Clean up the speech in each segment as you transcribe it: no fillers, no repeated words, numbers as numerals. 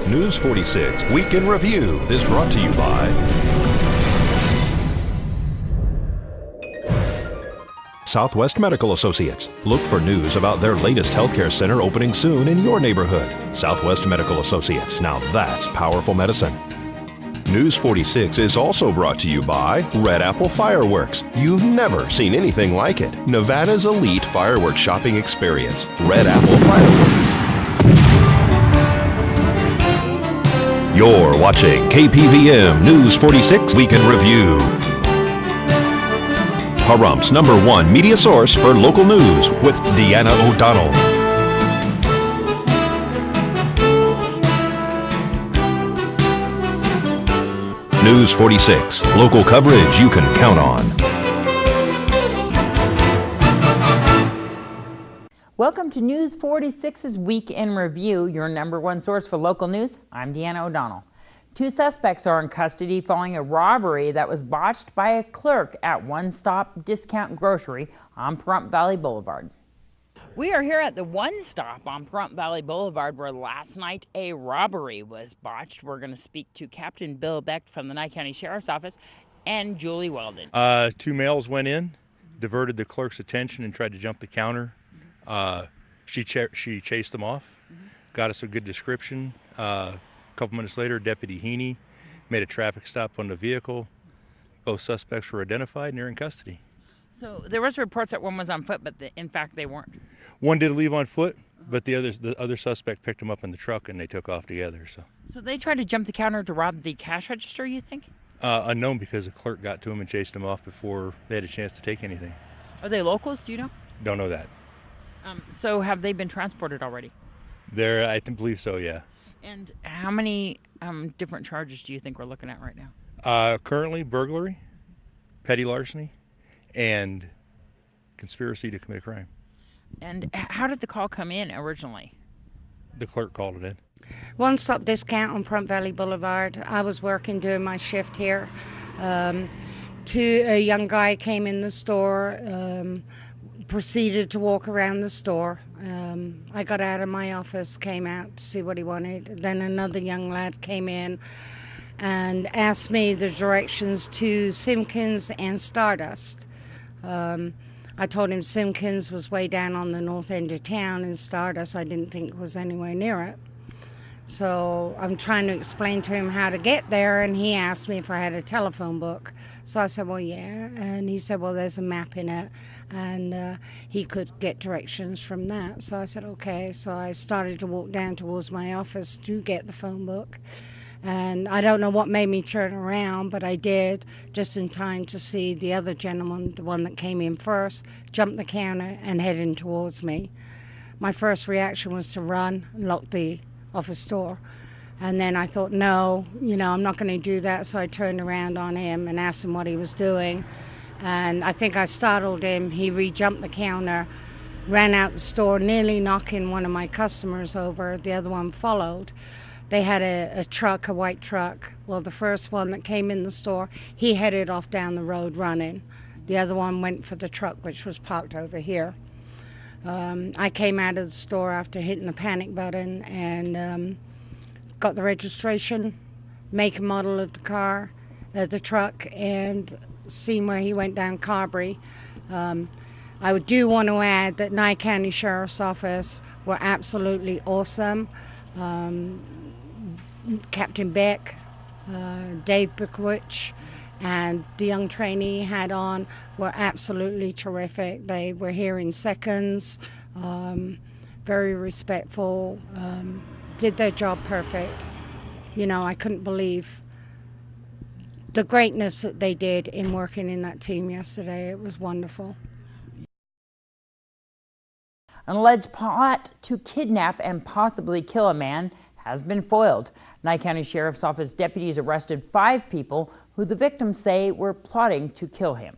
News 46 Week in Review is brought to you by Southwest Medical Associates. Look for news about their latest healthcare center opening soon in your neighborhood. Southwest Medical Associates. Now that's powerful medicine. News 46 is also brought to you by Red Apple Fireworks. You've never seen anything like it. Nevada's elite fireworks shopping experience. Red Apple Fireworks. You're watching KPVM News 46 Week in Review. Pahrumph's #1 media source for local news with Deanna O'Donnell. News 46, local coverage you can count on. Welcome to News 46's Week in Review, your #1 source for local news. I'm Deanna O'Donnell. 2 suspects are in custody following a robbery that was botched by a clerk at One Stop Discount Grocery on Pahrump Valley Boulevard. We are here at the One Stop on Pahrump Valley Boulevard where last night a robbery was botched. We're going to speak to Captain Bill Beck from the Nye County Sheriff's Office and Julie Weldon. 2 males went in, diverted the clerk's attention and tried to jump the counter. She chased them off, got us a good description. A couple minutes later, Deputy Heaney made a traffic stop on the vehicle. Both suspects were identified and they're in custody. So there was reports that one was on foot, but in fact they weren't. One did leave on foot, but the other suspect picked him up in the truck and they took off together. So they tried to jump the counter to rob the cash register, you think? Unknown, because the clerk got to him and chased him off before they had a chance to take anything. Are they locals? Do you know? Don't know that. So have they been transported already? I believe so, yeah. And how many different charges do you think we're looking at right now? Currently, burglary, petty larceny, and conspiracy to commit a crime. And how did the call come in originally? The clerk called it in. One Stop Discount on Pahrump Valley Boulevard. I was working during my shift here. A young guy came in the store, proceeded to walk around the store. I got out of my office, came out to see what he wanted. Then another young lad came in and asked me the directions to Simpkins and Stardust. I told him Simpkins was way down on the north end of town, and Stardust I didn't think was anywhere near it. So I'm trying to explain to him how to get there, and he asked me if I had a telephone book. So I said, well, yeah. And he said, well, there's a map in it, and he could get directions from that. So I said, okay. So I started to walk down towards my office to get the phone book. And I don't know what made me turn around, but I did, just in time to see the other gentleman, the one that came in first, jump the counter and head in towards me. My first reaction was to run, lock the office door. And then I thought, no, I'm not going to do that. So I turned around on him and asked him what he was doing. And I think I startled him. He re-jumped the counter, ran out the store, nearly knocking one of my customers over. The other one followed. They had a truck, a white truck. Well, the first one that came in the store, he headed off down the road running. The other one went for the truck, which was parked over here. I came out of the store after hitting the panic button and got the registration, make and model of the car, the truck, and seen where he went down Carberry. I do want to add that Nye County Sheriff's Office were absolutely awesome. Captain Beck, Dave Bukowicz, and the young trainee he had on were absolutely terrific. They were here in seconds, very respectful, did their job perfect. I couldn't believe the greatness that they did in working in that team yesterday. It was wonderful. An alleged plot to kidnap and possibly kill a man has been foiled. Nye County Sheriff's Office deputies arrested 5 people who the victims say were plotting to kill him.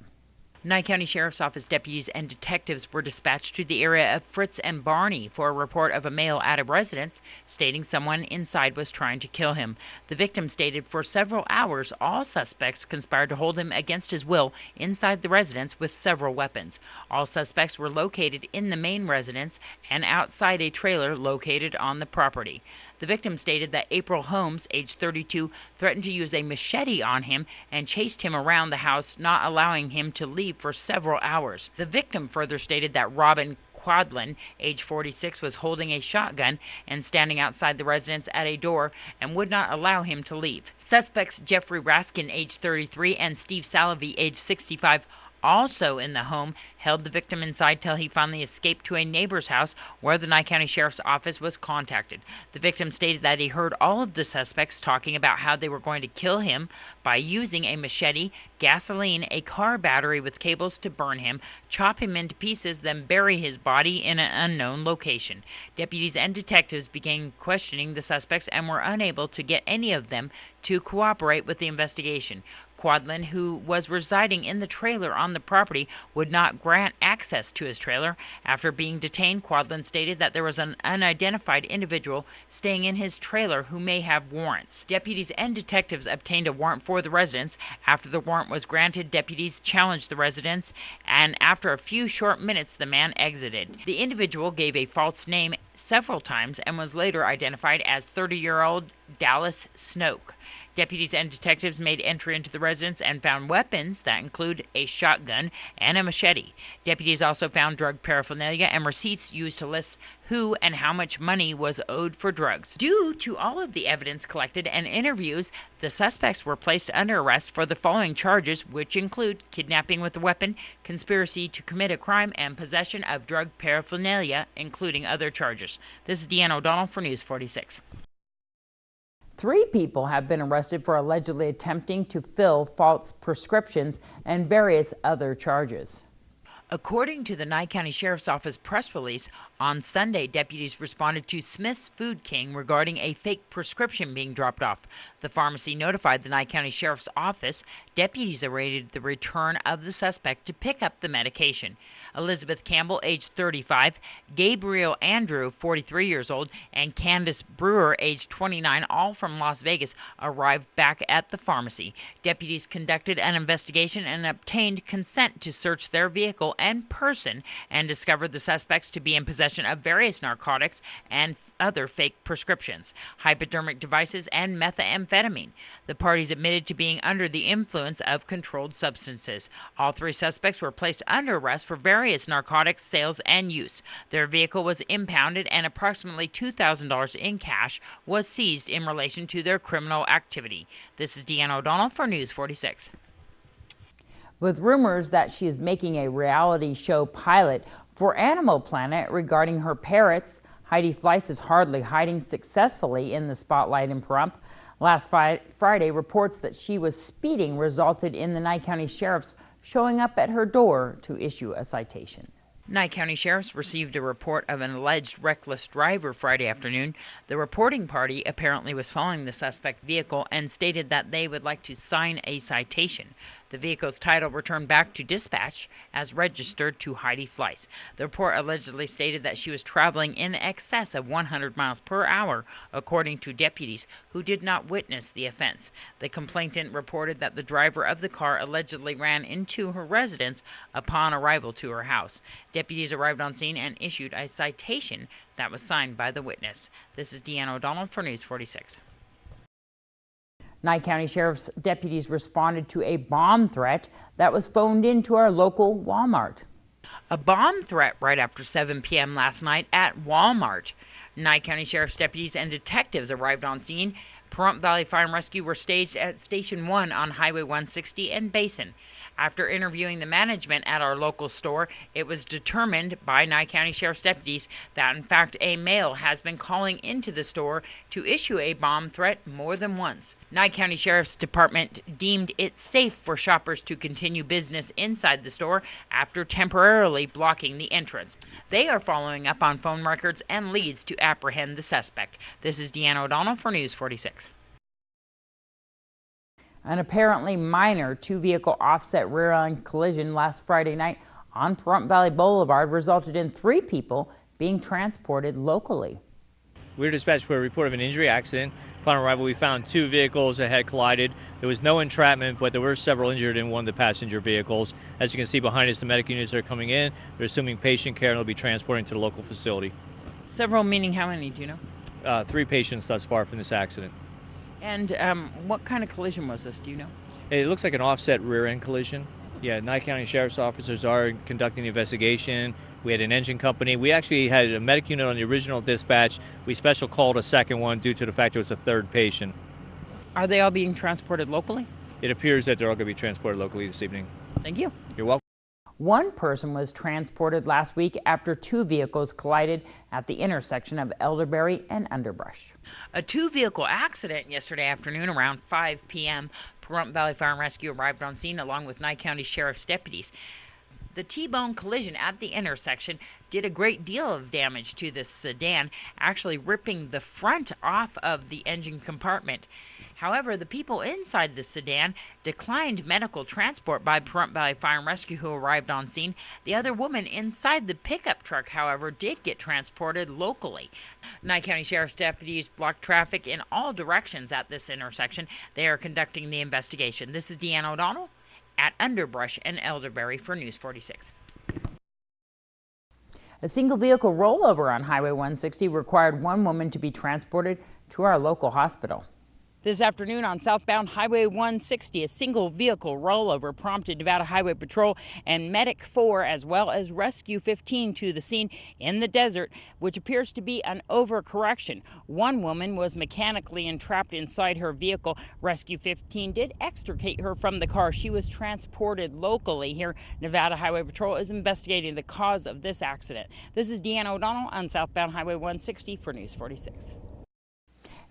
Nye County Sheriff's Office deputies and detectives were dispatched to the area of Fritz and Barney for a report of a male at a residence stating someone inside was trying to kill him. The victim stated for several hours all suspects conspired to hold him against his will inside the residence with several weapons. All suspects were located in the main residence and outside a trailer located on the property. The victim stated that April Holmes, age 32, threatened to use a machete on him and chased him around the house, not allowing him to leave for several hours. The victim further stated that Robin Quadlin, age 46, was holding a shotgun and standing outside the residence at a door and would not allow him to leave. Suspects Jeffrey Raskin, age 33, and Steve Salovey, age 65, also in the home, held the victim inside till he finally escaped to a neighbor's house where the Nye County Sheriff's Office was contacted. The victim stated that he heard all of the suspects talking about how they were going to kill him by using a machete, gasoline, a car battery with cables to burn him, chop him into pieces, then bury his body in an unknown location. Deputies and detectives began questioning the suspects and were unable to get any of them to cooperate with the investigation. Quadlin, who was residing in the trailer on the property, would not grant access to his trailer. After being detained, Quadlin stated that there was an unidentified individual staying in his trailer who may have warrants. Deputies and detectives obtained a warrant for the residence. After the warrant was granted, deputies challenged the residence, and after a few short minutes, the man exited. The individual gave a false name several times and was later identified as 30-year-old Dallas Snoke. Deputies and detectives made entry into the residence and found weapons that include a shotgun and a machete. Deputies also found drug paraphernalia and receipts used to list who and how much money was owed for drugs. Due to all of the evidence collected and interviews, the suspects were placed under arrest for the following charges, which include kidnapping with a weapon, conspiracy to commit a crime, and possession of drug paraphernalia, including other charges. This is Deanna O'Donnell for News 46. 3 people have been arrested for allegedly attempting to fill false prescriptions and various other charges. According to the Nye County Sheriff's Office press release, on Sunday, deputies responded to Smith's Food King regarding a fake prescription being dropped off. The pharmacy notified the Nye County Sheriff's Office. Deputies awaited the return of the suspect to pick up the medication. Elizabeth Campbell, age 35, Gabriel Andrew, 43 years old, and Candace Brewer, age 29, all from Las Vegas, arrived back at the pharmacy. Deputies conducted an investigation and obtained consent to search their vehicle and person and discovered the suspects to be in possession of various narcotics and other fake prescriptions, hypodermic devices, and methamphetamine. The parties admitted to being under the influence of controlled substances. All 3 suspects were placed under arrest for various narcotics sales and use. Their vehicle was impounded and approximately $2,000 in cash was seized in relation to their criminal activity. This is Deanna O'Donnell for News 46. With rumors that she is making a reality show pilot for Animal Planet regarding her parrots, Heidi Fleiss is hardly hiding successfully in the spotlight in Pahrump. Last Friday, reports that she was speeding resulted in the Nye County Sheriff's showing up at her door to issue a citation. Nye County Sheriffs received a report of an alleged reckless driver Friday afternoon. The reporting party apparently was following the suspect vehicle and stated that they would like to sign a citation. The vehicle's title returned back to dispatch as registered to Heidi Fleiss. The report allegedly stated that she was traveling in excess of 100 miles per hour, according to deputies who did not witness the offense. The complainant reported that the driver of the car allegedly ran into her residence upon arrival to her house. Deputies arrived on scene and issued a citation that was signed by the witness. This is Deanna O'Donnell for News 46. Nye County Sheriff's deputies responded to a bomb threat that was phoned into our local Walmart. A bomb threat right after 7 p.m. last night at Walmart. Nye County Sheriff's deputies and detectives arrived on scene. Pahrump Valley Fire and Rescue were staged at Station 1 on Highway 160 and Basin. After interviewing the management at our local store, it was determined by Nye County Sheriff's deputies that, in fact, a male has been calling into the store to issue a bomb threat more than once. Nye County Sheriff's Department deemed it safe for shoppers to continue business inside the store after temporarily blocking the entrance. They are following up on phone records and leads to apprehend the suspect. This is Deanna O'Donnell for News 46. An apparently minor two-vehicle offset rear-end collision last Friday night on Pahrump Valley Boulevard resulted in 3 people being transported locally. We were dispatched for a report of an injury accident. Upon arrival, we found 2 vehicles that had collided. There was no entrapment, but there were several injured in one of the passenger vehicles. As you can see behind us, the medic units are coming in. They're assuming patient care and they'll be transporting to the local facility. Several meaning how many, do you know? 3 patients thus far from this accident. And what kind of collision was this, do you know? It looks like an offset rear-end collision. Yeah, Nye County Sheriff's officers are conducting the investigation. We had an engine company. We actually had a medic unit on the original dispatch. We special called a second one due to the fact it was a 3rd patient. Are they all being transported locally? It appears that they're all going to be transported locally this evening. Thank you. You're welcome. One person was transported last week after 2 vehicles collided at the intersection of Elderberry and Underbrush. A 2-vehicle accident yesterday afternoon around 5 p.m. Pahrump Valley Fire and Rescue arrived on scene along with Nye County Sheriff's deputies. The T-bone collision at the intersection did a great deal of damage to the sedan, actually ripping the front off of the engine compartment. However, the people inside the sedan declined medical transport by Pahrump Valley Fire and Rescue, who arrived on scene. The other woman inside the pickup truck, however, did get transported locally. Nye County Sheriff's deputies blocked traffic in all directions at this intersection. They are conducting the investigation. This is Deanna O'Donnell at Underbrush and Elderberry for News 46. A single vehicle rollover on Highway 160 required 1 woman to be transported to our local hospital. This afternoon on southbound Highway 160, a single vehicle rollover prompted Nevada Highway Patrol and Medic 4 as well as Rescue 15 to the scene in the desert, which appears to be an overcorrection. 1 woman was mechanically entrapped inside her vehicle. Rescue 15 did extricate her from the car. She was transported locally here. Nevada Highway Patrol is investigating the cause of this accident. This is Deanna O'Donnell on southbound Highway 160 for News 46.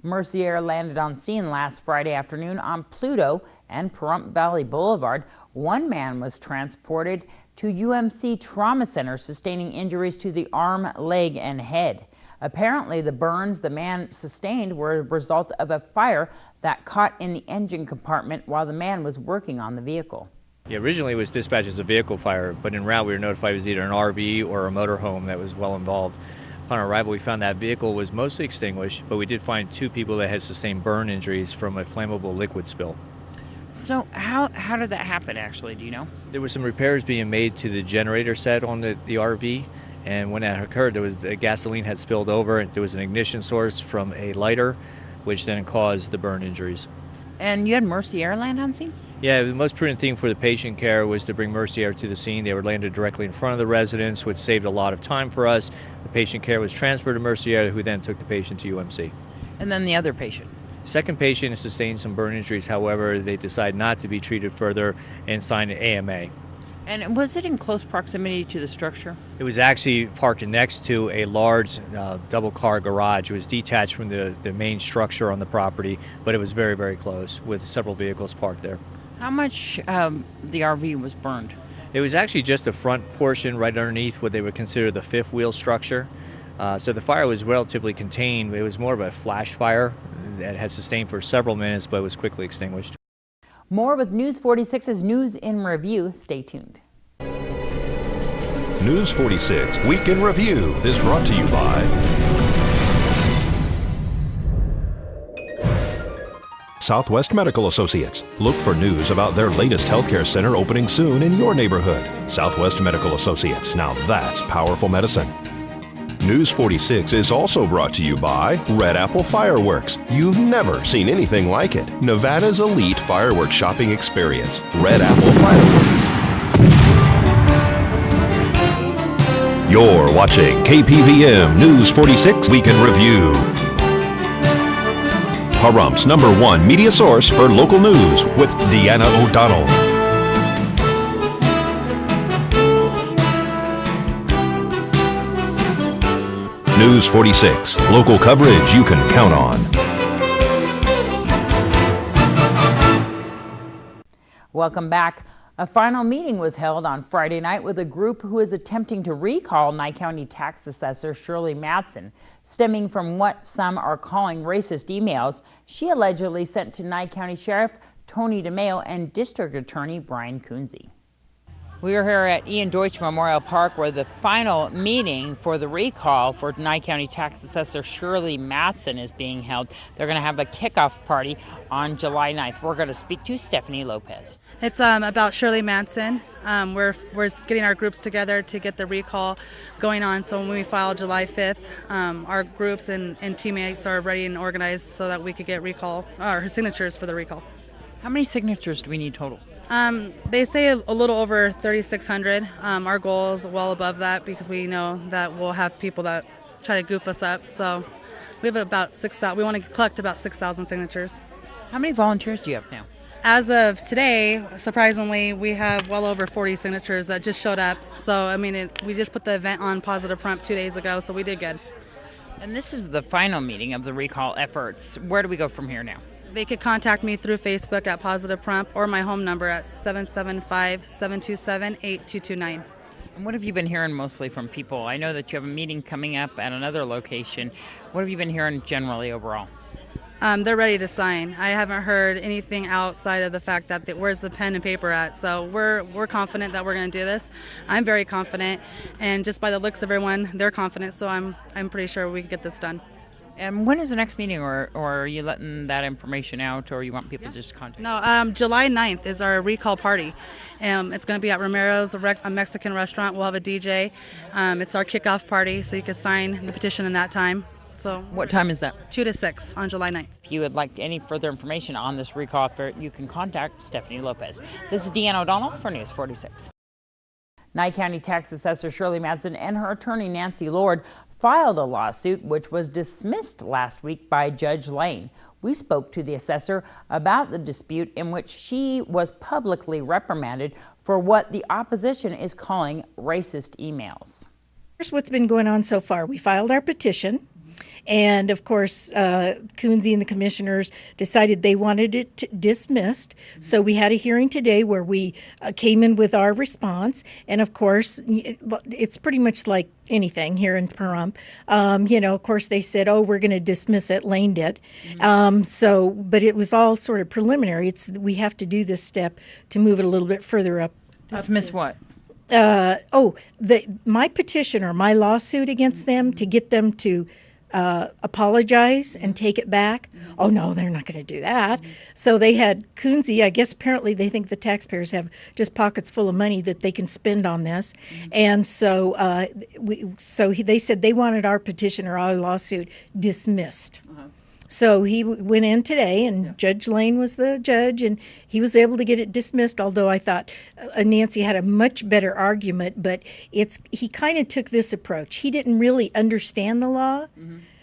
Mercier landed on scene last Friday afternoon on Pluto and Pahrump Valley Boulevard. 1 man was transported to UMC Trauma Center, sustaining injuries to the arm, leg, and head. Apparently, the burns the man sustained were a result of a fire that caught in the engine compartment while the man was working on the vehicle. Yeah, originally it was dispatched as a vehicle fire, but en route we were notified it was either an RV or a motorhome that was well involved. Upon arrival, we found that vehicle was mostly extinguished, but we did find 2 people that had sustained burn injuries from a flammable liquid spill. So how did that happen, actually? Do you know? There were some repairs being made to the generator set on the RV, and when that occurred, the gasoline had spilled over, and there was an ignition source from a lighter, which then caused the burn injuries. And you had Mercier land on scene? Yeah, the most prudent thing for the patient care was to bring Mercier to the scene. They were landed directly in front of the residence, which saved a lot of time for us. The patient care was transferred to Mercier, who then took the patient to UMC. And then the other patient? Second patient sustained some burn injuries. However, they decided not to be treated further and signed an AMA. And was it in close proximity to the structure? It was actually parked next to a large double-car garage. It was detached from the main structure on the property, but it was very, very close with several vehicles parked there. How much the RV was burned? It was actually just the front portion right underneath what they would consider the 5th wheel structure. So the fire was relatively contained. It was more of a flash fire that had sustained for several minutes, but was quickly extinguished. More with News 46's News in Review. Stay tuned. News 46 Week in Review is brought to you by Southwest Medical Associates. Look for news about their latest healthcare center opening soon in your neighborhood. Southwest Medical Associates. Now that's powerful medicine. News 46 is also brought to you by Red Apple Fireworks. You've never seen anything like it. Nevada's elite fireworks shopping experience. Red Apple Fireworks. You're watching KPVM News 46 Week in Review. Pahrump's #1 media source for local news with Deanna O'Donnell. News 46, local coverage you can count on. Welcome back. A final meeting was held on Friday night with a group who is attempting to recall Nye County Tax Assessor Shirley Madsen, stemming from what some are calling racist emails she allegedly sent to Nye County Sheriff Tony DeMeo and District Attorney Brian Kunze. We are here at Ian Deutsch Memorial Park where the final meeting for the recall for Nye County Tax Assessor Shirley Matson is being held. They're going to have a kickoff party on July 9th. We're going to speak to Stephanie Lopez. It's about Shirley Matson. We're getting our groups together to get the recall going on. So when we file July 5th, our groups and teammates are ready and organized so that we could get her signatures for the recall. How many signatures do we need total? They say a little over 3,600. Our goal is well above that because we know that we'll have people that try to goof us up. So we have about 6,000. We want to collect about 6,000 signatures. How many volunteers do you have now? As of today, surprisingly, we have well over 40 signatures that just showed up. So, I mean, we just put the event on Positive Prompt 2 days ago, so we did good. And this is the final meeting of the recall efforts. Where do we go from here now? They could contact me through Facebook at Positive Prompt or my home number at 775-727-8229. And what have you been hearing mostly from people? I know that you have a meeting coming up at another location. What have you been hearing generally overall? They're ready to sign. I haven't heard anything outside of the fact that where's the pen and paper at. So we're confident that we're going to do this. I'm very confident, and just by the looks of everyone, they're confident. So I'm pretty sure we can get this done. And when is the next meeting, or are you letting that information out, or you want people to just contact? No, July 9th is our recall party. It's going to be at Romero's, a Mexican restaurant. We'll have a DJ. It's our kickoff party, so you can sign the petition in that time. So what time is that? 2 to 6 on July 9th. If you would like any further information on this recall effort, you can contact Stephanie Lopez. This is Deanna O'Donnell for News 46. Nye County Tax Assessor Shirley Matson and her attorney Nancy Lord filed a lawsuit which was dismissed last week by Judge Lane. We spoke to the assessor about the dispute in which she was publicly reprimanded for what the opposition is calling racist emails. Here's what's been going on so far. We filed our petition. And, of course, Kunze and the commissioners decided they wanted it dismissed. So we had a hearing today where we came in with our response. And, of course, it's pretty much like anything here in Pahrump. Of course, they said, oh, we're going to dismiss it. Lane did. But it was all sort of preliminary. We have to do this step to move it a little bit further up. Dismiss what? My petition or my lawsuit against them to get them to apologize and take it back. Oh, no, they're not going to do that. So they had Kunze. I guess apparently they think the taxpayers have just pockets full of money that they can spend on this. And so they said they wanted our petition or our lawsuit dismissed. So he went in today, and Judge Lane was the judge, and he was able to get it dismissed, although I thought Nancy had a much better argument, but he kind of took this approach. He didn't really understand the law,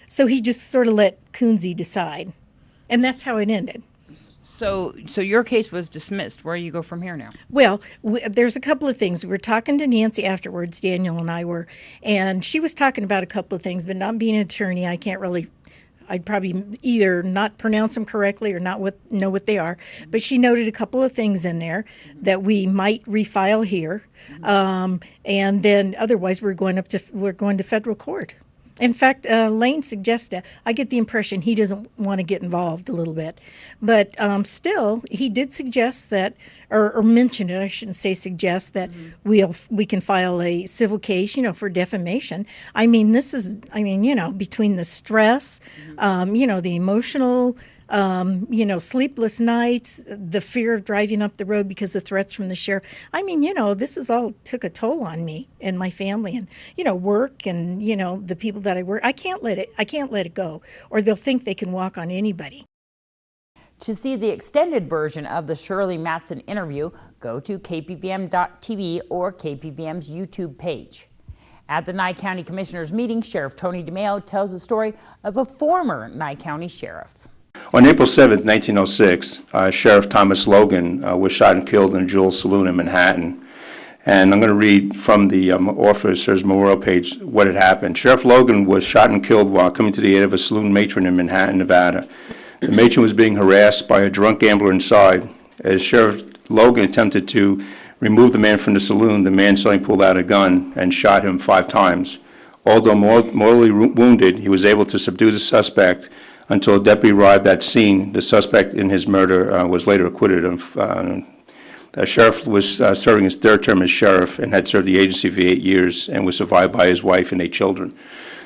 so he just sort of let Kunze decide, and that's how it ended. So your case was dismissed. Where do you go from here now? Well, there's a couple of things. We were talking to Nancy afterwards, Daniel and I were, and she was talking about a couple of things, but not being an attorney, I'd probably either not pronounce them correctly or not know what they are. But she noted a couple of things in there that we might refile here, and then otherwise we're going to federal court. In fact, Lane suggested, I get the impression he doesn't want to get involved a little bit. But still, he did suggest that, or mention it, I shouldn't say suggest, that we can file a civil case, for defamation. I mean, between the stress, the emotional, sleepless nights, the fear of driving up the road because of threats from the sheriff. I mean, this is all took a toll on me and my family and, work and, the people that I work. I can't let it go, or they'll think they can walk on anybody. To see the extended version of the Shirley Matson interview, go to KPVM.TV or KPVM's YouTube page. At the Nye County Commissioners meeting, Sheriff Tony DeMeo tells the story of a former Nye County sheriff. On April 7, 1906, Sheriff Thomas Logan was shot and killed in a Jewel Saloon in Manhattan. And I'm going to read from the officer's memorial page what had happened. Sheriff Logan was shot and killed while coming to the aid of a saloon matron in Manhattan, Nevada. The matron was being harassed by a drunk gambler inside. As Sheriff Logan attempted to remove the man from the saloon, the man suddenly pulled out a gun and shot him 5 times. Although mortally wounded, he was able to subdue the suspect Until a deputy arrived at scene, the suspect in his murder was later acquitted. The sheriff was serving his third term as sheriff and had served the agency for 8 years and was survived by his wife and 8 children.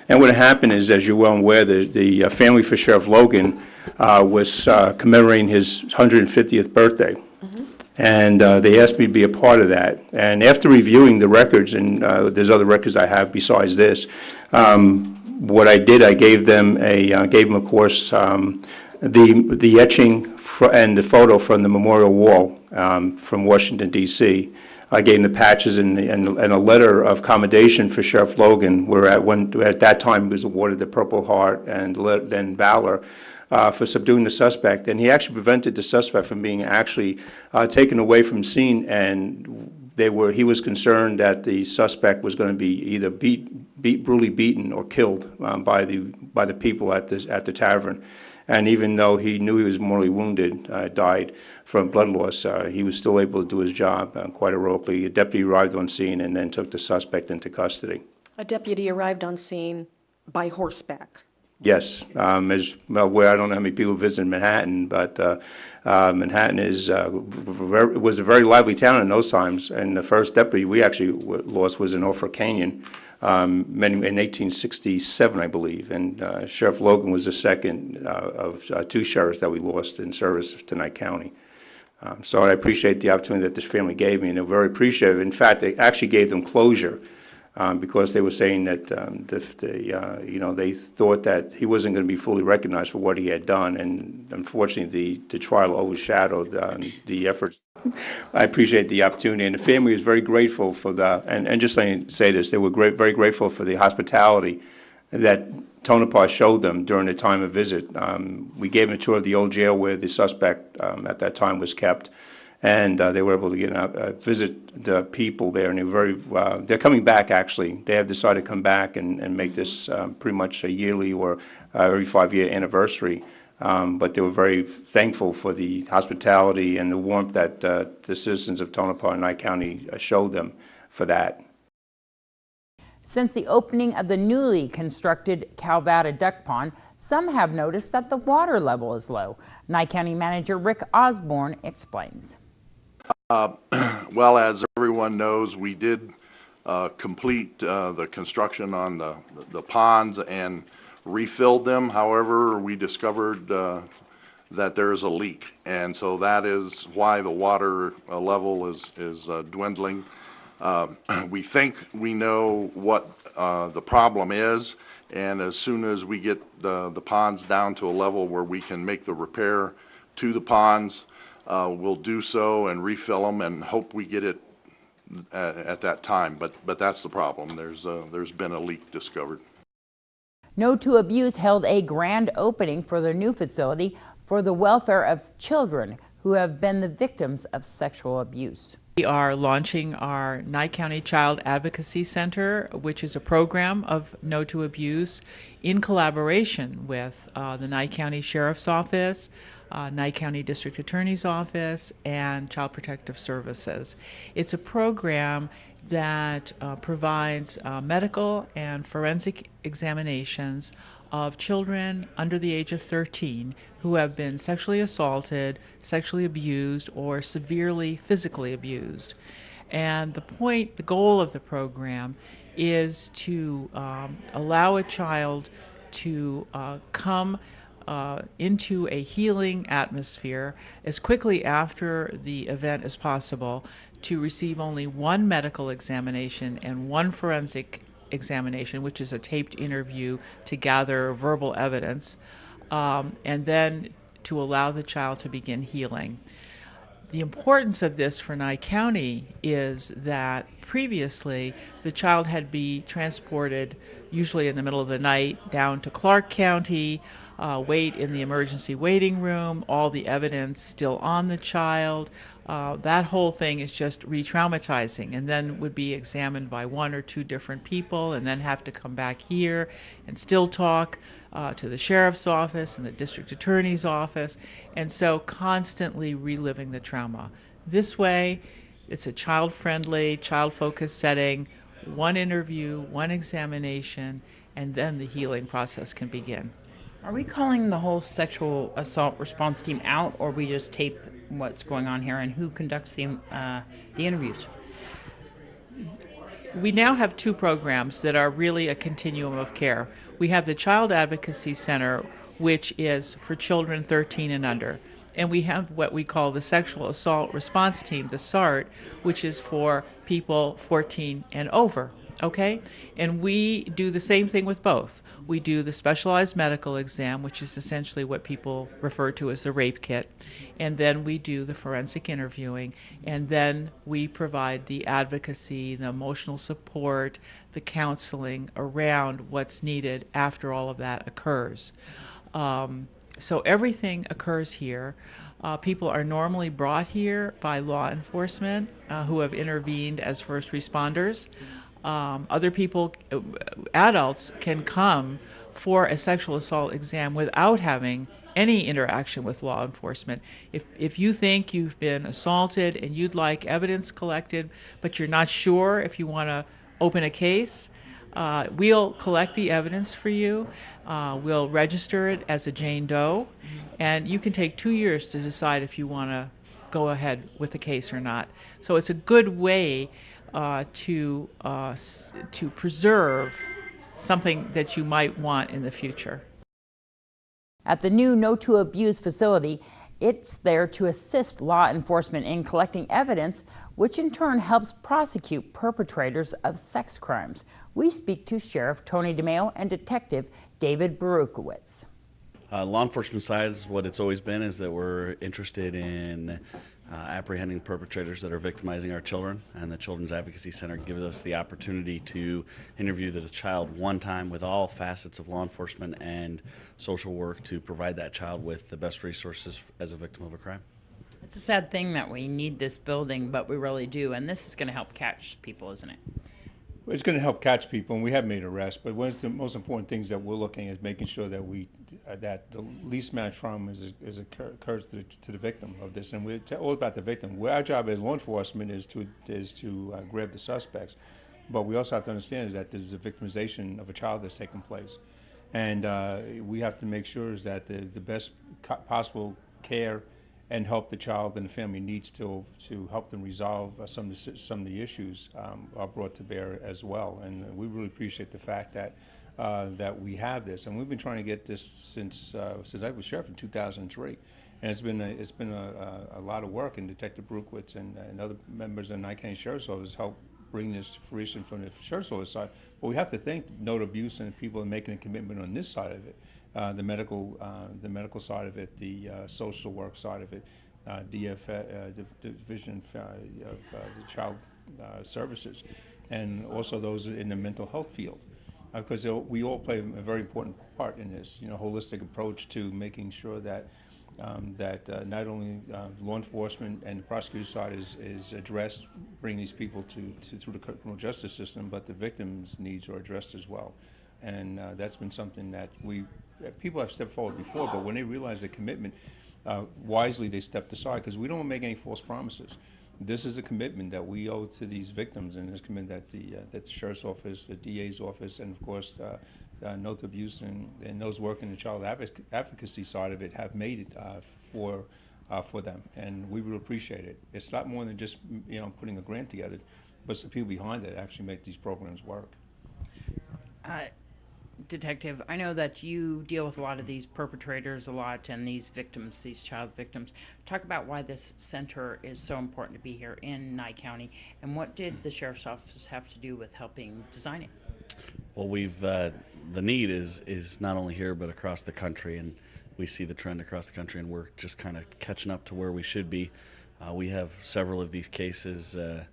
And what happened is, as you're well aware, the family for Sheriff Logan was commemorating his 150th birthday. And they asked me to be a part of that. And after reviewing the records, and there's other records I have besides this, what I did, I gave them, of course, the etching and the photo from the memorial wall from Washington, D.C. I gave them the patches and a letter of commendation for Sheriff Logan, where at that time he was awarded the Purple Heart and then Valor for subduing the suspect. And he actually prevented the suspect from being actually taken away from scene, and he was concerned that the suspect was going to be either brutally beaten or killed by the people at the tavern. And even though he knew he was mortally wounded, died from blood loss, he was still able to do his job quite heroically. A deputy arrived on scene and then took the suspect into custody. A deputy arrived on scene by horseback. Yes, as well, where I don't know how many people visit Manhattan, but Manhattan was a very lively town in those times. And the first deputy we actually lost was in Norfolk Canyon in 1867, I believe. And Sheriff Logan was the second of 2 sheriffs that we lost in service to Nye County. So I appreciate the opportunity that this family gave me, and they're very appreciative. In fact, they actually gave them closure. Because they were saying that they thought that he wasn't going to be fully recognized for what he had done, and unfortunately the trial overshadowed the efforts. I appreciate the opportunity, and the family is very grateful for and just say this, they were very grateful for the hospitality that Tonopah showed them during the time of visit. We gave them a tour of the old jail where the suspect at that time was kept. And they were able to visit the people there, and they're coming back, actually. They have decided to come back and make this pretty much a yearly or every 5-year anniversary. But they were very thankful for the hospitality and the warmth that the citizens of Tonopah and Nye County showed them for that. Since the opening of the newly constructed Calvada Duck Pond, some have noticed that the water level is low. Nye County Manager Rick Osborne explains. Well, as everyone knows, we did complete the construction on the ponds and refilled them. However, we discovered that there is a leak, and so that is why the water level is dwindling. We think we know what the problem is, and as soon as we get the ponds down to a level where we can make the repair to the ponds, we'll do so and refill them and hope we get it at that time. But that's the problem. There's been a leak discovered. No to Abuse held a grand opening for their new facility for the welfare of children who have been the victims of sexual abuse. We are launching our Nye County Child Advocacy Center, which is a program of No to Abuse in collaboration with the Nye County Sheriff's Office, Nye County District Attorney's Office, and Child Protective Services. It's a program that provides medical and forensic examinations of children under the age of 13 who have been sexually assaulted, sexually abused, or severely physically abused. And the goal of the program is to allow a child to come into a healing atmosphere as quickly after the event as possible, to receive only one medical examination and one forensic examination, which is a taped interview to gather verbal evidence, and then to allow the child to begin healing. The importance of this for Nye County is that previously the child had been transported, usually in the middle of the night, down to Clark County, wait in the emergency waiting room, all the evidence still on the child. That whole thing is just re-traumatizing, and then would be examined by 1 or 2 different people, and then have to come back here and still talk to the sheriff's office and the district attorney's office, and so constantly reliving the trauma. This way, it's a child-friendly, child-focused setting, one interview, one examination, and then the healing process can begin. Are we calling the whole sexual assault response team out, or we just tape what's going on here, and who conducts the interviews? We now have two programs that are really a continuum of care. We have the Child Advocacy Center, which is for children 13 and under. And we have what we call the Sexual Assault Response Team, the SART, which is for people 14 and over. Okay? And we do the same thing with both. We do the specialized medical exam, which is essentially what people refer to as the rape kit. And then we do the forensic interviewing. And then we provide the advocacy, the emotional support, the counseling around what's needed after all of that occurs. So everything occurs here. People are normally brought here by law enforcement who have intervened as first responders. Other people, adults, can come for a sexual assault exam without having any interaction with law enforcement. If you think you've been assaulted and you'd like evidence collected, but you're not sure if you want to open a case, we'll collect the evidence for you. We'll register it as a Jane Doe, and you can take 2 years to decide if you want to go ahead with the case or not. So it's a good way to preserve something that you might want in the future. At the new No to Abuse facility, it's there to assist law enforcement in collecting evidence, which in turn helps prosecute perpetrators of sex crimes. We speak to Sheriff Tony DeMeo and Detective David Berukowitz. Law enforcement side is what it's always been, is that we're interested in apprehending perpetrators that are victimizing our children, and the Children's Advocacy Center gives us the opportunity to interview the child one time with all facets of law enforcement and social work to provide that child with the best resources as a victim of a crime. It's a sad thing that we need this building, but we really do, and this is going to help catch people, isn't it? It's going to help catch people, and we have made arrests. But one of the most important things that we're looking at is making sure that that the least amount of trauma occurs to the victim of this. And we're all about the victim. Our job as law enforcement is to grab the suspects, but we also have to understand is that there's a victimization of a child that's taking place, and we have to make sure is that the best possible care and help the child and the family needs to help them resolve some of the issues are brought to bear as well. And we really appreciate the fact that that we have this, and we've been trying to get this since I was sheriff in 2003, and it's been a lot of work. And Detective Berukowitz and other members of the Nye County Sheriff's Office helped bring this to fruition from the Sheriff's Office side. But we have to thank No to Abuse and the people are making a commitment on this side of it. The medical side of it, the social work side of it, Division of the Child Services, and also those in the mental health field, because we all play a very important part in this, holistic approach to making sure that not only law enforcement and the prosecutor side is addressed, bringing these people through the criminal justice system, but the victims' needs are addressed as well. And that's been something that people have stepped forward before, but when they realize the commitment, wisely they stepped aside, because we don't want to make any false promises. This is a commitment that we owe to these victims, and it's a commitment that the Sheriff's Office, the DA's office, and of course No to Abuse and those working the child advocacy side of it have made it for them, and we really appreciate it. It's not more than just putting a grant together, but the people behind it actually make these programs work. Detective, I know that you deal with a lot of these perpetrators a lot and these victims, these child victims. Talk about why this center is so important to be here in Nye County, and what did the Sheriff's Office have to do with helping design it? Well, the need is not only here but across the country, and we see the trend across the country, and we're just kind of catching up to where we should be. We have several of these cases that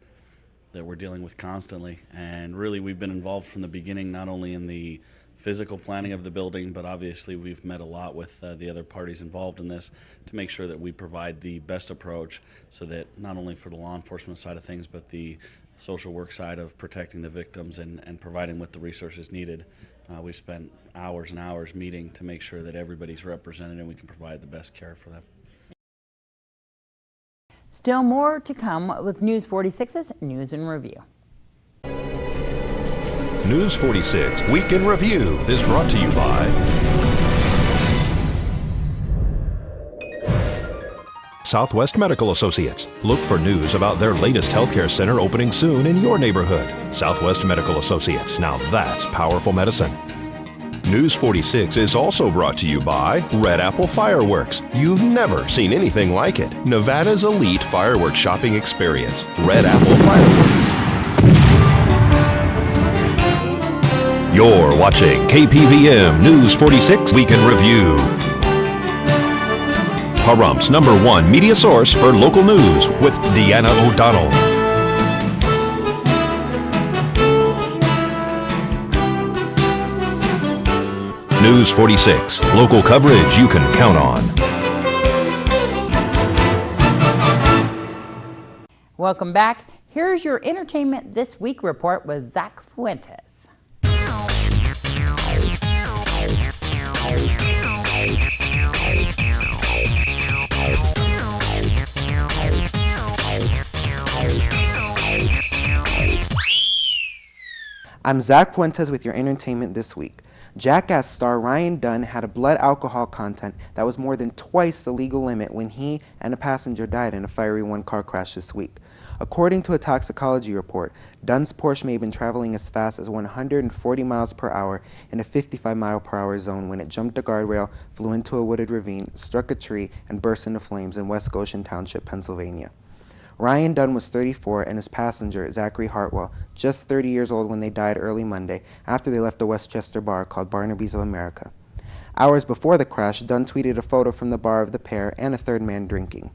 we're dealing with constantly, and really we've been involved from the beginning, not only in the physical planning of the building, but obviously we've met a lot with the other parties involved in this to make sure that we provide the best approach, so that not only for the law enforcement side of things, but the social work side of protecting the victims and providing with the resources needed. We've spent hours and hours meeting to make sure that everybody's represented and we can provide the best care for them. Still more to come with News 46's News and Review. News 46 Week in Review is brought to you by Southwest Medical Associates. Look for news about their latest healthcare center opening soon in your neighborhood. Southwest Medical Associates. Now that's powerful medicine. News 46 is also brought to you by Red Apple Fireworks. You've never seen anything like it. Nevada's elite fireworks shopping experience. Red Apple Fireworks. You're watching KPVM News 46 Week in Review. Pahrumph's #1 media source for local news with Deanna O'Donnell. News 46, local coverage you can count on. Welcome back. Here's your Entertainment This Week report with Zach Fuentes. I'm Zach Fuentes with your Entertainment This Week. Jackass star Ryan Dunn had a blood alcohol content that was more than twice the legal limit when he and a passenger died in a fiery one-car crash this week. According to a toxicology report, Dunn's Porsche may have been traveling as fast as 140 miles per hour in a 55-mile-per-hour zone when it jumped a guardrail, flew into a wooded ravine, struck a tree, and burst into flames in West Goshen Township, Pennsylvania. Ryan Dunn was 34 and his passenger, Zachary Hartwell, just 30 years old when they died early Monday after they left a Westchester bar called Barnaby's of America. Hours before the crash, Dunn tweeted a photo from the bar of the pair and a third man drinking.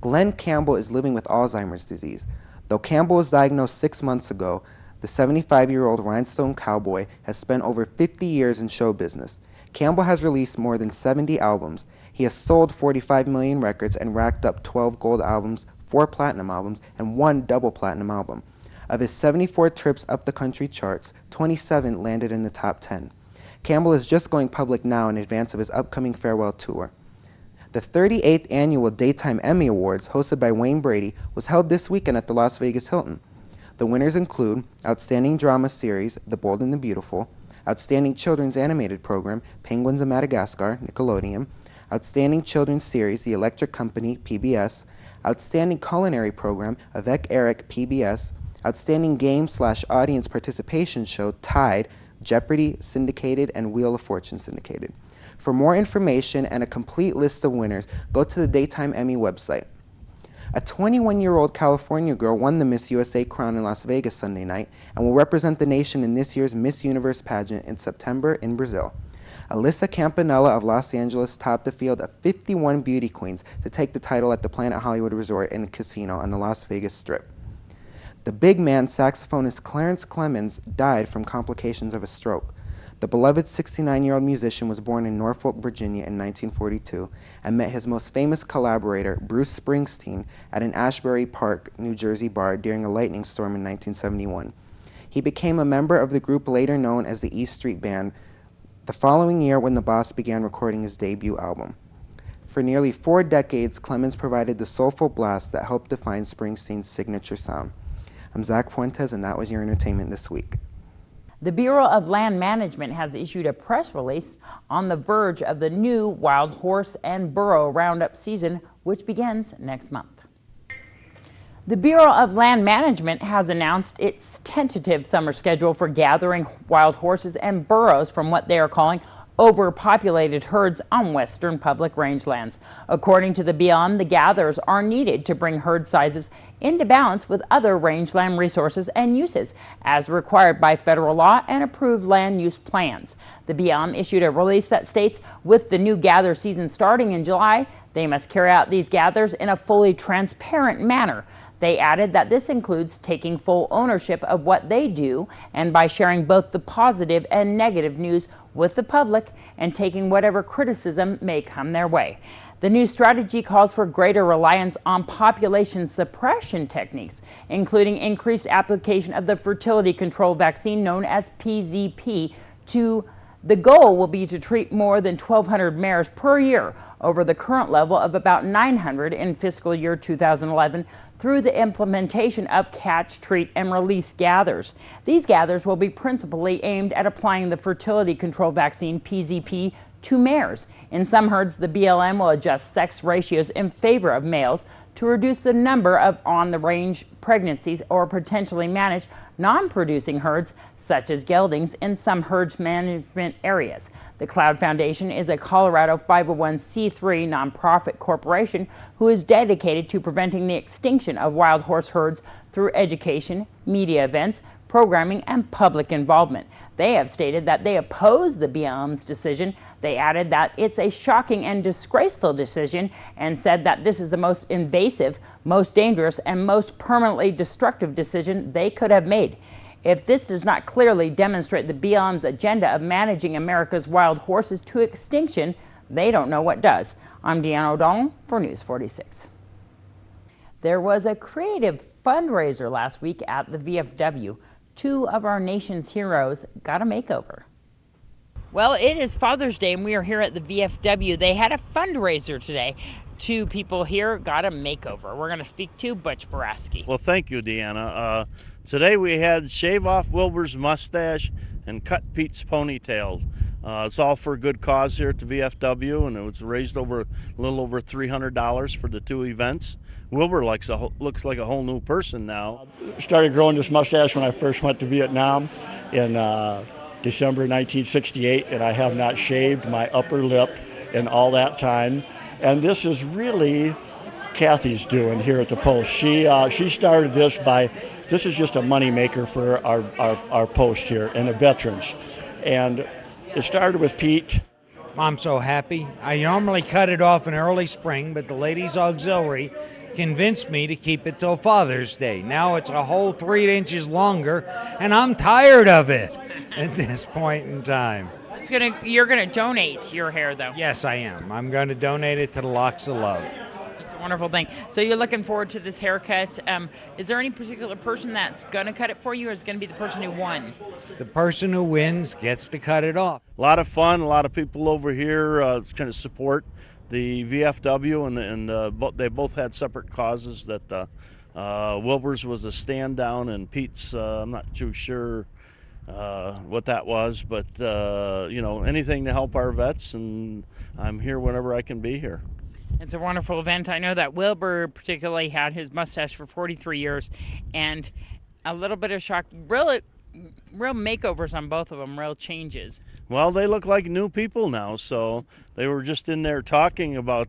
Glenn Campbell is living with Alzheimer's disease. Though Campbell was diagnosed 6 months ago, the 75-year-old rhinestone cowboy has spent over 50 years in show business. Campbell has released more than 70 albums. He has sold 45 million records and racked up 12 gold albums, 4 platinum albums, and 1 double platinum album. Of his 74 trips up the country charts, 27 landed in the top 10. Campbell is just going public now in advance of his upcoming farewell tour. The 38th annual Daytime Emmy Awards, hosted by Wayne Brady, was held this weekend at the Las Vegas Hilton. The winners include Outstanding Drama Series, The Bold and the Beautiful, Outstanding Children's Animated Program, Penguins of Madagascar, Nickelodeon, Outstanding Children's Series, The Electric Company, PBS, Outstanding Culinary Program, Avec Eric, PBS, Outstanding Game/Audience Participation Show, Tide, Jeopardy, Syndicated, and Wheel of Fortune, Syndicated. For more information and a complete list of winners, go to the Daytime Emmy website. A 21-year-old California girl won the Miss USA crown in Las Vegas Sunday night and will represent the nation in this year's Miss Universe pageant in September in Brazil. Alyssa Campanella of Los Angeles topped the field of 51 beauty queens to take the title at the Planet Hollywood Resort and Casino on the Las Vegas Strip. The big man saxophonist Clarence Clemens died from complications of a stroke. The beloved 69-year-old musician was born in Norfolk, Virginia in 1942 and met his most famous collaborator, Bruce Springsteen, at an Ashbury Park, New Jersey bar during a lightning storm in 1971. He became a member of the group later known as the E Street Band the following year when the boss began recording his debut album. For nearly 4 decades, Clemens provided the soulful blast that helped define Springsteen's signature sound. I'm Zach Fuentes, and that was your Entertainment This Week. The Bureau of Land Management has issued a press release on the verge of the new wild horse and burro roundup season, which begins next month. The Bureau of Land Management has announced its tentative summer schedule for gathering wild horses and burros from what they are calling overpopulated herds on western public rangelands. According to the BLM, the gatherers are needed to bring herd sizes into balance with other rangeland resources and uses, as required by federal law and approved land use plans. The BLM issued a release that states with the new gather season starting in July, they must carry out these gathers in a fully transparent manner. They added that this includes taking full ownership of what they do and by sharing both the positive and negative news with the public and taking whatever criticism may come their way. The new strategy calls for greater reliance on population suppression techniques, including increased application of the fertility control vaccine known as PZP. The goal will be to treat more than 1,200 mares per year over the current level of about 900 in fiscal year 2011 through the implementation of catch, treat, and release gathers. These gathers will be principally aimed at applying the fertility control vaccine PZP to mares. In some herds, the BLM will adjust sex ratios in favor of males to reduce the number of on-the-range pregnancies or potentially manage non-producing herds, such as geldings, in some herds management areas. The Cloud Foundation is a Colorado 501c3 nonprofit corporation who is dedicated to preventing the extinction of wild horse herds through education, media events, programming, and public involvement. They have stated that they oppose the BLM's decision. They added that it's a shocking and disgraceful decision and said that this is the most invasive, most dangerous, and most permanently destructive decision they could have made. If this does not clearly demonstrate the BLM's agenda of managing America's wild horses to extinction, they don't know what does. I'm Deanna O'Donnell for News 46. There was a creative fundraiser last week at the VFW. Two of our nation's heroes got a makeover. Well, it is Father's Day and we are here at the VFW. They had a fundraiser today. Two people here got a makeover. We're going to speak to Butch Boraski. Well, thank you, Deanna. Today we had shave off Wilbur's mustache and cut Pete's ponytail. It's all for a good cause here at the VFW, and it was raised over a little over $300 for the two events. Wilbur looks like a whole new person now. Started growing this mustache when I first went to Vietnam in December 1968, and I have not shaved my upper lip in all that time. And this is really Kathy's doing here at the Post. She started this this is just a money maker for our Post here and the veterans. And it started with Pete. I'm so happy. I normally cut it off in early spring, but the Ladies Auxiliary convinced me to keep it till Father's Day. Now it's a whole 3 inches longer, and I'm tired of it at this point in time. You're gonna donate your hair, though. Yes, I am. I'm going to donate it to the Locks of Love. It's a wonderful thing. So you're looking forward to this haircut. Is there any particular person that's gonna cut it for you, or is it gonna be the person who won? The person who wins gets to cut it off. A lot of fun, a lot of people over here kind of support the VFW, and they both had separate causes. That Wilbur's was a stand down, and Pete's I'm not too sure what that was, but anything to help our vets, and I'm here whenever I can be here. It's a wonderful event. I know that Wilbur particularly had his mustache for 43 years, and a little bit of shock. Real makeovers on both of them, real changes. Well, they look like new people now, so they were just in there talking about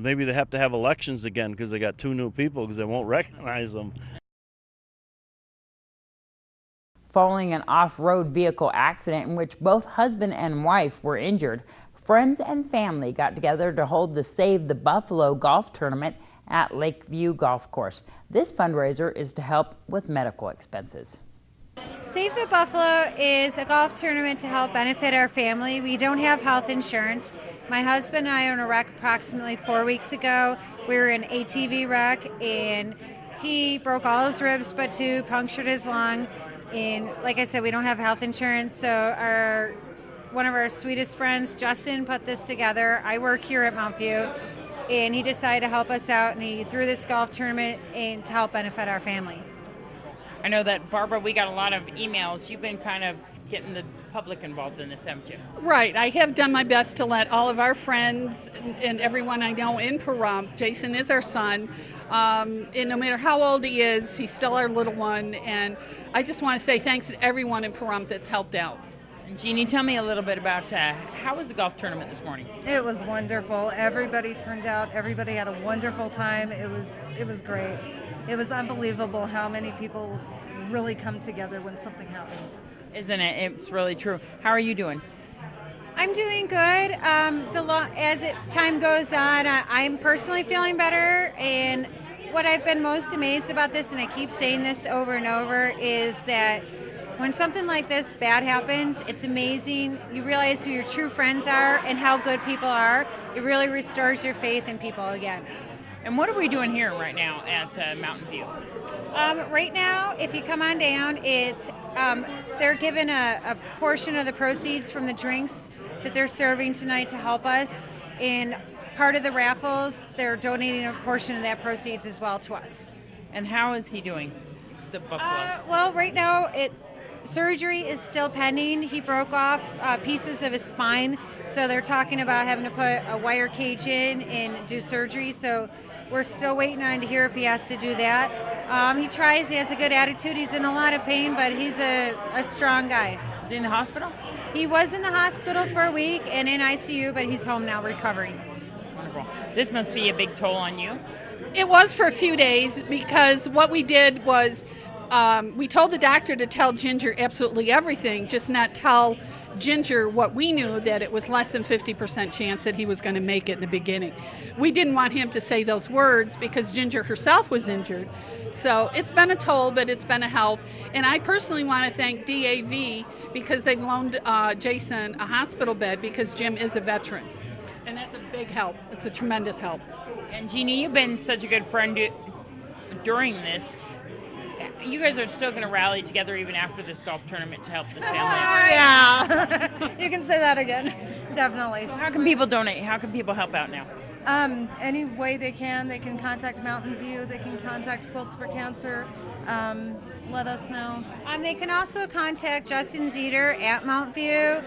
maybe they have to have elections again because they got two new people because they won't recognize them. Following an off-road vehicle accident in which both husband and wife were injured, friends and family got together to hold the Save the Buffalo golf tournament at Lakeview Golf Course. This fundraiser is to help with medical expenses. Save the Buffalo is a golf tournament to help benefit our family. We don't have health insurance. My husband and I owned a wreck approximately 4 weeks ago. We were in an ATV wreck, and he broke all his ribs but two, punctured his lung. And like I said, we don't have health insurance, so one of our sweetest friends, Justin, put this together. I work here at Mount View, and he decided to help us out, and he threw this golf tournament in to help benefit our family. I know that, Barbara, we got a lot of emails. You've been kind of getting the public involved in this, haven't you? Right. I have done my best to let all of our friends and everyone I know in Pahrump, Jason is our son, and no matter how old he is, he's still our little one, and I just want to say thanks to everyone in Pahrump that's helped out. Jeannie, tell me a little bit about how was the golf tournament this morning? It was wonderful. Everybody turned out. Everybody had a wonderful time. It was great. It was unbelievable how many people really come together when something happens. Isn't it? It's really true. How are you doing? I'm doing good. As time goes on, I'm personally feeling better. And what I've been most amazed about this, and I keep saying this over and over, is that when something like this bad happens, it's amazing. You realize who your true friends are and how good people are. It really restores your faith in people again. And what are we doing here right now at Mountain View? Right now, if you come on down, it's they're given a portion of the proceeds from the drinks that they're serving tonight to help us. And part of the raffles, they're donating a portion of that proceeds as well to us. And how is he doing, the Buffalo? Well, right now, Surgery is still pending. He broke off pieces of his spine, so they're talking about having to put a wire cage in and do surgery. So we're still waiting on to hear if he has to do that. He tries. He has a good attitude. He's in a lot of pain, but he's a strong guy. Is he in the hospital? He was in the hospital for a week and in ICU, but he's home now recovering. Wonderful. This must be a big toll on you. It was for a few days because what we did was we told the doctor to tell Ginger absolutely everything, just not tell Ginger what we knew, that it was less than 50% chance that he was going to make it in the beginning. We didn't want him to say those words because Ginger herself was injured. So it's been a toll, but it's been a help. And I personally want to thank DAV because they've loaned Jason a hospital bed because Jim is a veteran. And that's a big help. It's a tremendous help. And Jeannie, you've been such a good friend during this. You guys are still going to rally together even after this golf tournament to help this family out. Yeah, you can say that again. Definitely. So how can people donate? How can people help out now? Any way they can contact Mountain View, they can contact Quilts for Cancer. Let us know. They can also contact Justin Zeter at Mount View.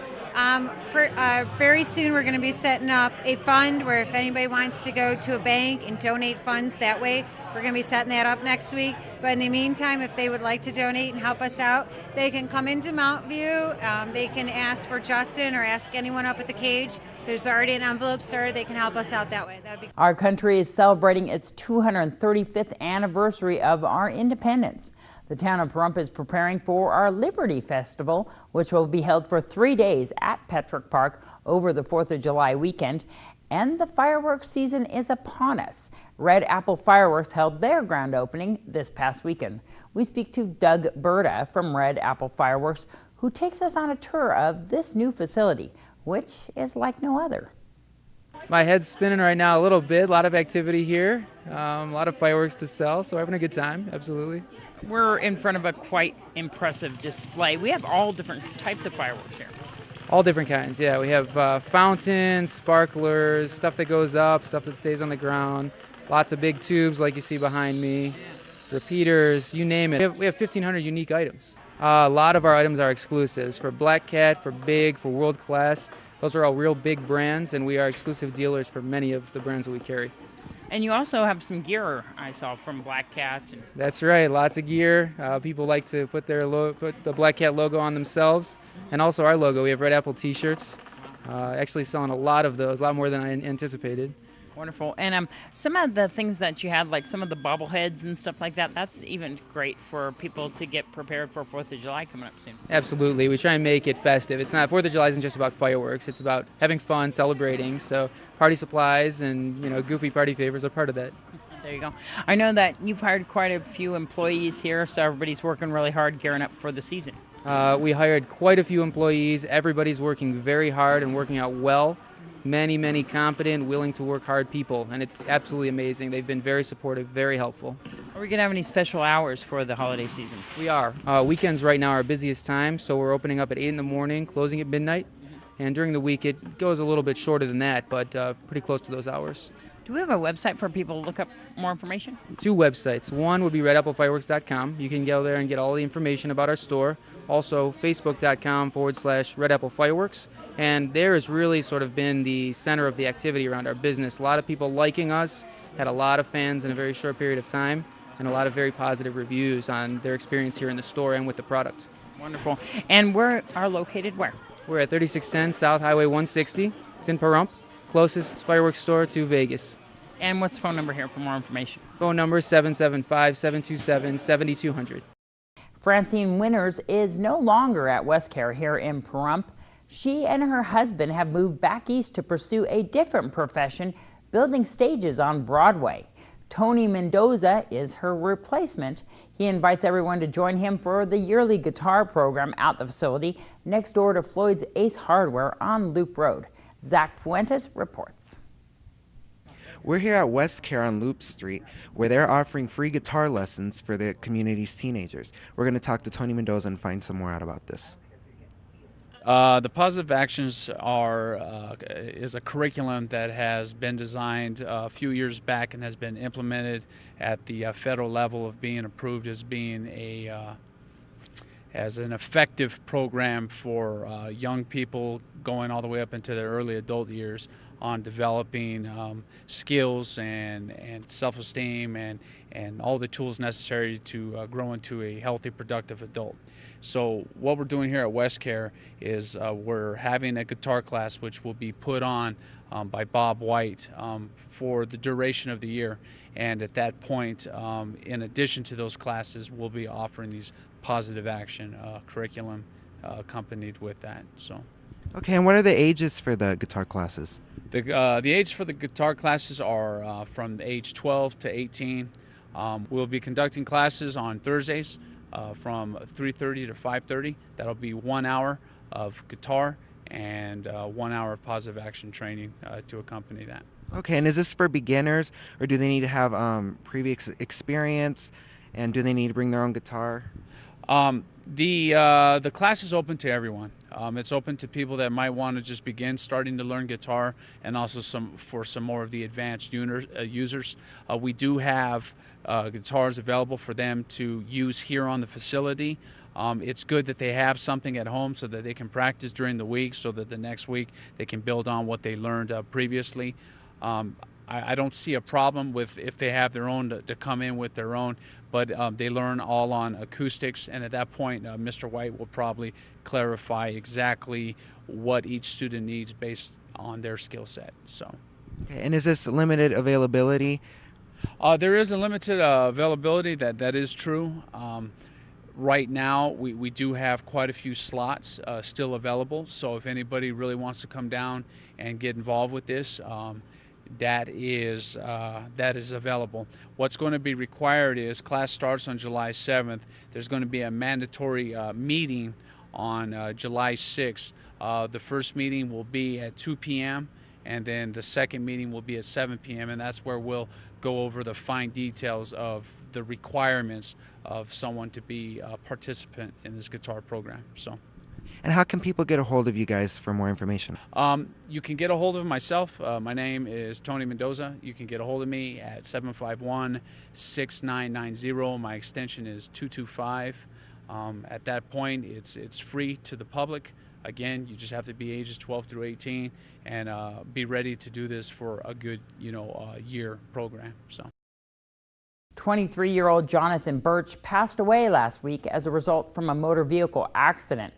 Very soon we're going to be setting up a fund where if anybody wants to go to a bank and donate funds that way, we're going to be setting that up next week. But in the meantime, if they would like to donate and help us out, they can come into Mount View. They can ask for Justin or ask anyone up at the cage. There's already an envelope started. They can help us out that way. Our country is celebrating its 235th anniversary of our independence. The town of Pahrump is preparing for our Liberty Festival, which will be held for 3 days at Petrick Park over the 4th of July weekend. And the fireworks season is upon us. Red Apple Fireworks held their grand opening this past weekend. We speak to Doug Berta from Red Apple Fireworks, who takes us on a tour of this new facility, which is like no other. My head's spinning right now a little bit. A lot of activity here, a lot of fireworks to sell, so we're having a good time, absolutely. We're in front of a quite impressive display. We have all different types of fireworks here. All different kinds, yeah. We have fountains, sparklers, stuff that goes up, stuff that stays on the ground, lots of big tubes like you see behind me, repeaters, you name it. We have 1,500 unique items. A lot of our items are exclusives for Black Cat, for Big, for World Class. Those are all real big brands, and we are exclusive dealers for many of the brands that we carry. And you also have some gear I saw from Black Cat. That's right, lots of gear. People like to put the Black Cat logo on themselves, and also our logo. We have Red Apple T-shirts. Actually selling a lot of those, a lot more than I anticipated. Wonderful. And some of the things that you had, like some of the bobbleheads and stuff like that, that's even great for people to get prepared for 4th of July coming up soon. Absolutely. We try and make it festive. It's not, 4th of July isn't just about fireworks. It's about having fun, celebrating. So party supplies and, goofy party favors are part of that. There you go. I know that you've hired quite a few employees here, so everybody's working really hard gearing up for the season. We hired quite a few employees. Everybody's working very hard and working out well. Many competent, willing to work hard people, and it's absolutely amazing. They've been very supportive, very helpful. Are we going to have any special hours for the holiday season? We are. Weekends right now are our busiest time, so we're opening up at 8 in the morning, closing at midnight, and during the week it goes a little bit shorter than that, but pretty close to those hours. Do we have a website for people to look up more information? 2 websites. One would be redapplefireworks.com. You can go there and get all the information about our store. Also, facebook.com/Red Apple Fireworks. And there has really sort of been the center of the activity around our business. A lot of people liking us, had a lot of fans in a very short period of time, and a lot of very positive reviews on their experience here in the store and with the product. Wonderful. And we are located where? We're at 3610 South Highway 160. It's in Pahrump, closest fireworks store to Vegas. And what's the phone number here for more information? Phone number 775-727-7200. Francine Winters is no longer at Westcare here in Pahrump. She and her husband have moved back east to pursue a different profession, building stages on Broadway. Tony Mendoza is her replacement. He invites everyone to join him for the yearly guitar program at the facility next door to Floyd's Ace Hardware on Loop Road. Zach Fuentes reports. We're here at Westcare on Loop Street, where they're offering free guitar lessons for the community's teenagers. We're going to talk to Tony Mendoza and find some more out about this. The Positive Actions is a curriculum that has been designed a few years back and has been implemented at the federal level of being approved as being as an effective program for young people going all the way up into their early adult years on developing skills and self-esteem and all the tools necessary to grow into a healthy, productive adult. So what we're doing here at WestCare is we're having a guitar class which will be put on by Bob White for the duration of the year. And at that point, in addition to those classes, we'll be offering these positive action curriculum accompanied with that. So. Okay, and what are the ages for the guitar classes? The age for the guitar classes are from age 12 to 18. We'll be conducting classes on Thursdays from 3:30 to 5:30. That'll be 1 hour of guitar and 1 hour of positive action training to accompany that. Okay, and is this for beginners, or do they need to have previous experience, and do they need to bring their own guitar? The class is open to everyone. It's open to people that might want to just begin starting to learn guitar, and also for some more of the advanced users. We do have guitars available for them to use here on the facility. It's good that they have something at home so that they can practice during the week, so that the next week they can build on what they learned previously. I don't see a problem with if they have their own to come in with their own, but they learn all on acoustics, and at that point Mr. White will probably clarify exactly what each student needs based on their skill set. So. Okay, and is this limited availability? There is a limited availability, that is true. Right now we do have quite a few slots still available, so if anybody really wants to come down and get involved with this, that is available. What's going to be required is class starts on July 7th. There's going to be a mandatory meeting on July 6th. The first meeting will be at 2 p.m. and then the second meeting will be at 7 p.m. and that's where we'll go over the fine details of the requirements of someone to be a participant in this guitar program. So. And how can people get a hold of you guys for more information? You can get a hold of myself. My name is Tony Mendoza. You can get a hold of me at 751-6990. My extension is 225. At that point, it's free to the public. Again, you just have to be ages 12 through 18 and be ready to do this for a good, year program. So. 23-year-old Jonathan Birch passed away last week as a result from a motor vehicle accident.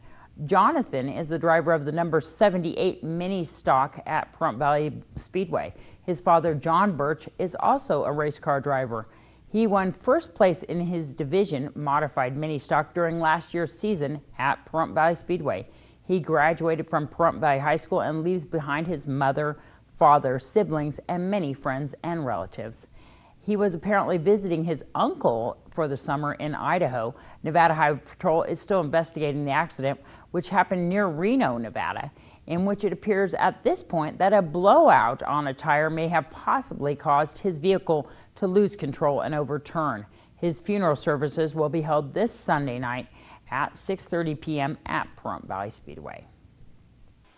Jonathan is the driver of the number 78 mini stock at Pahrump Valley Speedway. His father, John Birch, is also a race car driver. He won first place in his division modified mini stock during last year's season at Pahrump Valley Speedway. He graduated from Pahrump Valley High School and leaves behind his mother, father, siblings, and many friends and relatives. He was apparently visiting his uncle for the summer in Idaho. Nevada Highway Patrol is still investigating the accident, which happened near Reno, Nevada, in which it appears at this point that a blowout on a tire may have possibly caused his vehicle to lose control and overturn. His funeral services will be held this Sunday night at 6:30 p.m. at Pahrump Valley Speedway.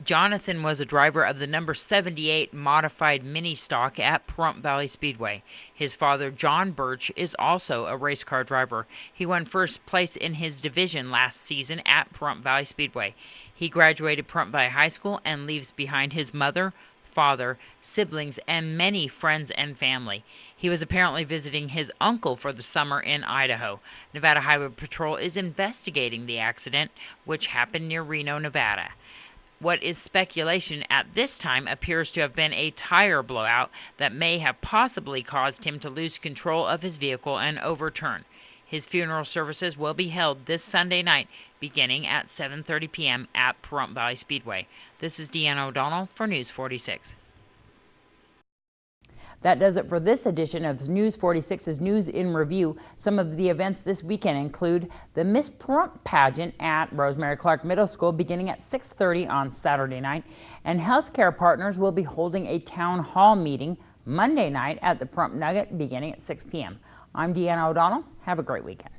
Jonathan was a driver of the number 78 modified mini stock at Pahrump Valley Speedway. His father, John Birch, is also a race car driver. He won first place in his division last season at Pahrump Valley Speedway. He graduated Pahrump Valley High School and leaves behind his mother, father, siblings, and many friends and family. He was apparently visiting his uncle for the summer in Idaho. Nevada Highway Patrol is investigating the accident, which happened near Reno, Nevada. What is speculation at this time appears to have been a tire blowout that may have possibly caused him to lose control of his vehicle and overturn. His funeral services will be held this Sunday night, beginning at 7:30 p.m. at Pahrump Valley Speedway. This is Deanna O'Donnell for News 46. That does it for this edition of News 46's News in Review. Some of the events this weekend include the Miss Pahrump pageant at Rosemary Clark Middle School beginning at 6:30 on Saturday night, and healthcare partners will be holding a town hall meeting Monday night at the Pahrump Nugget beginning at 6 p.m. I'm Deanna O'Donnell. Have a great weekend.